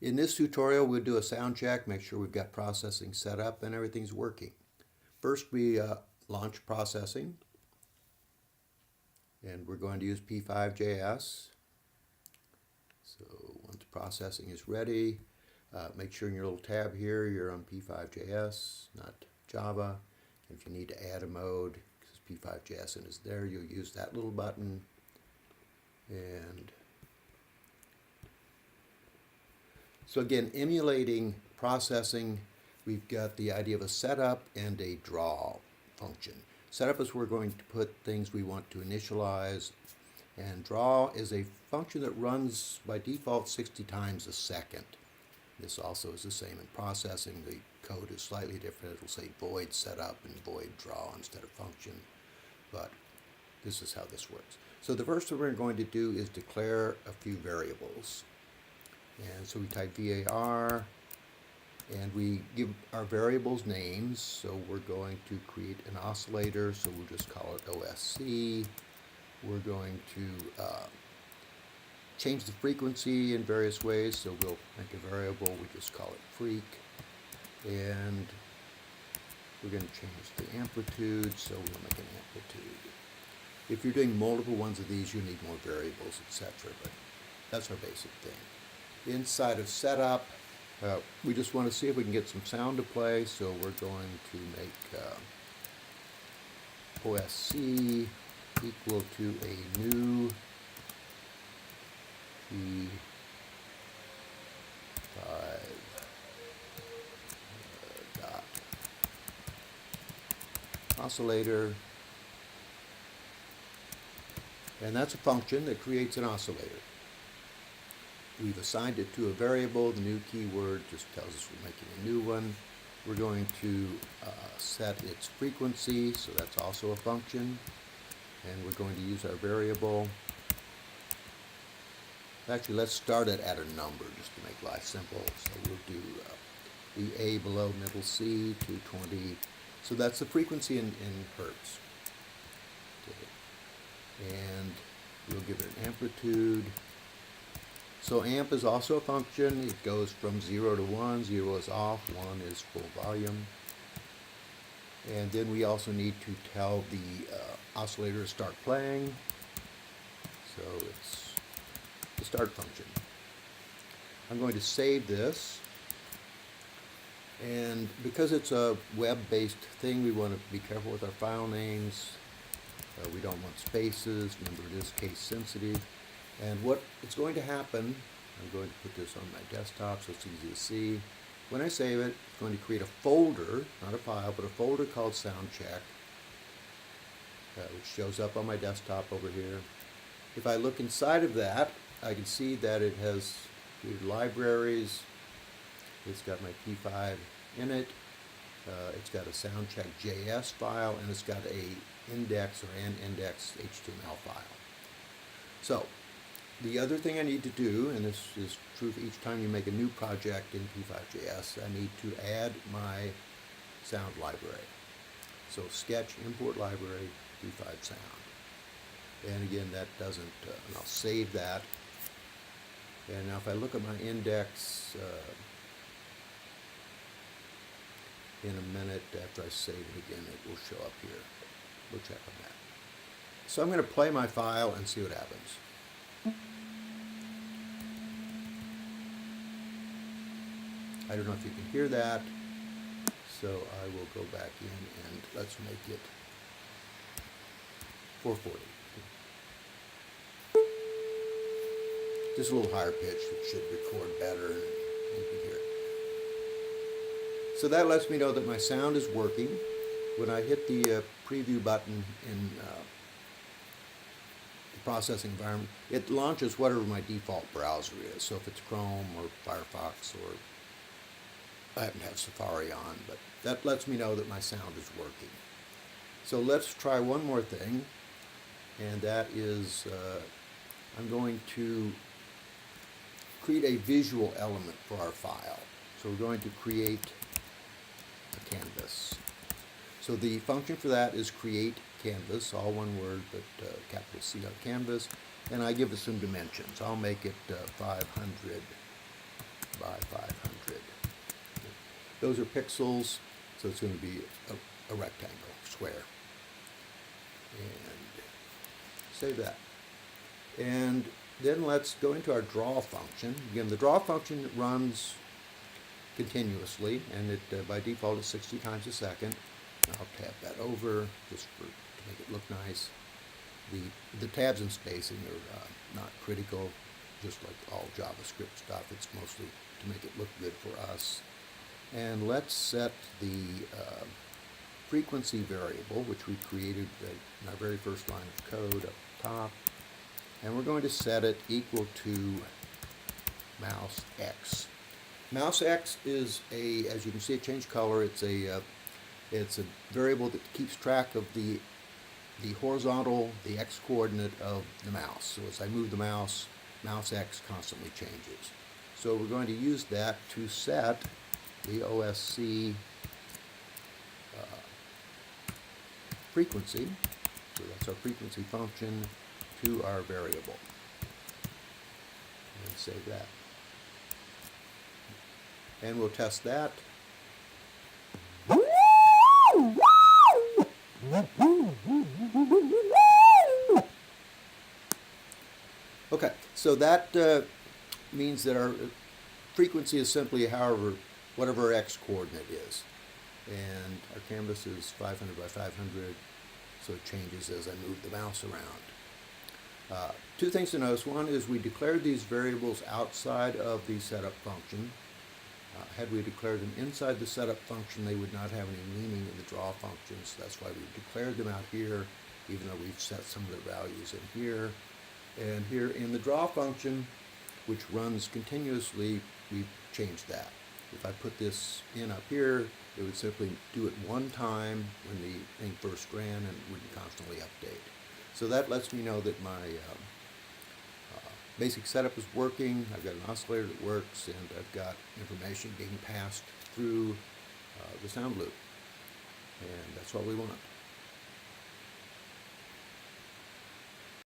In this tutorial, we'll do a sound check, make sure we've got processing set up and everything's working. First, we launch processing, and we're going to use P5.js. So once processing is ready, make sure in your little tab here you're on P5.js, not Java. And if you need to add a mode, because P5.js is there, you'll use that little button. And so again, emulating processing, we've got the idea of a setup and a draw function. Setup is where we're going to put things we want to initialize, and draw is a function that runs by default 60 times a second. This also is the same in processing. The code is slightly different. It'll say void setup and void draw instead of function, but this is how this works. So the first thing we're going to do is declare a few variables. And so we type var, and we give our variables names. So we're going to create an oscillator, so we'll just call it OSC. We're going to change the frequency in various ways, so we'll make a variable, we just call it freak. And we're going to change the amplitude, so we'll make an amplitude. If you're doing multiple ones of these, you need more variables, etc. But that's our basic thing. Inside of setup, we just want to see if we can get some sound to play, so we're going to make OSC equal to a new P5 dot oscillator, and that's a function that creates an oscillator. We've assigned it to a variable. The new keyword just tells us we're making a new one. We're going to set its frequency, so that's also a function. And we're going to use our variable. Actually, let's start it at a number just to make life simple. So we'll do the A below middle C, 220. So that's the frequency in hertz. Okay. And we'll give it an amplitude. So amp is also a function. It goes from 0 to 1. 0 is off, 1 is full volume. And then we also need to tell the oscillator to start playing. So it's the start function. I'm going to save this. And because it's a web-based thing, we want to be careful with our file names. We don't want spaces. Remember, it is case sensitive. And what is going to happen, I'm going to put this on my desktop so it's easy to see. When I save it, it's going to create a folder, not a file, but a folder called soundCheck, which shows up on my desktop over here. If I look inside of that, I can see that it has created libraries. It's got my P5 in it. It's got a soundcheck.js file, and it's got a index or an index HTML file. So the other thing I need to do, and this is true for each time you make a new project in P5.js, I need to add my sound library. So sketch, import library, P5 sound. And again, that doesn't, and I'll save that. And now if I look at my index in a minute after I save it again, it will show up here. We'll check on that. So I'm going to play my file and see what happens. I don't know if you can hear that, so I will go back in and let's make it 440. Just a little higher pitch, it should record better and you can hear it. So that lets me know that my sound is working. When I hit the preview button in processing environment, it launches whatever my default browser is. So if it's Chrome or Firefox, or I happen to have Safari on, but that lets me know that my sound is working. So let's try one more thing, and that is I'm going to create a visual element for our file. So we're going to create a canvas. So the function for that is create canvas, all one word, but capital C on canvas, and I give it some dimensions. I'll make it 500 by Those are pixels, so it's going to be a rectangle, square. And save that. And then let's go into our draw function. Again, the draw function runs continuously, and it by default is 60 times a second. I'll tab that over just to make it look nice. The tabs and spacing are not critical, just like all JavaScript stuff. It's mostly to make it look good for us. And let's set the frequency variable, which we created in our very first line of code up top. And we're going to set it equal to mouse X. Mouse X is as you can see, it changed color. It's a variable that keeps track of the horizontal, the X coordinate of the mouse. So as I move the mouse, mouse X constantly changes. So we're going to use that to set the OSC frequency. So that's our frequency function to our variable. And save that. And we'll test that. Okay, so that means that our frequency is simply whatever our X coordinate is. And our canvas is 500 by 500, so it changes as I move the mouse around. Two things to notice. One is we declared these variables outside of the setup function. Had we declared them inside the setup function, they would not have any meaning in the draw function, so that's why we declared them out here, even though we've set some of the values in here. And here in the draw function, which runs continuously, we've changed that. If I put this in up here, it would simply do it one time when the thing first ran and wouldn't constantly update. So that lets me know that my basic setup is working. I've got an oscillator that works, and I've got information being passed through the sound loop. And that's what we want.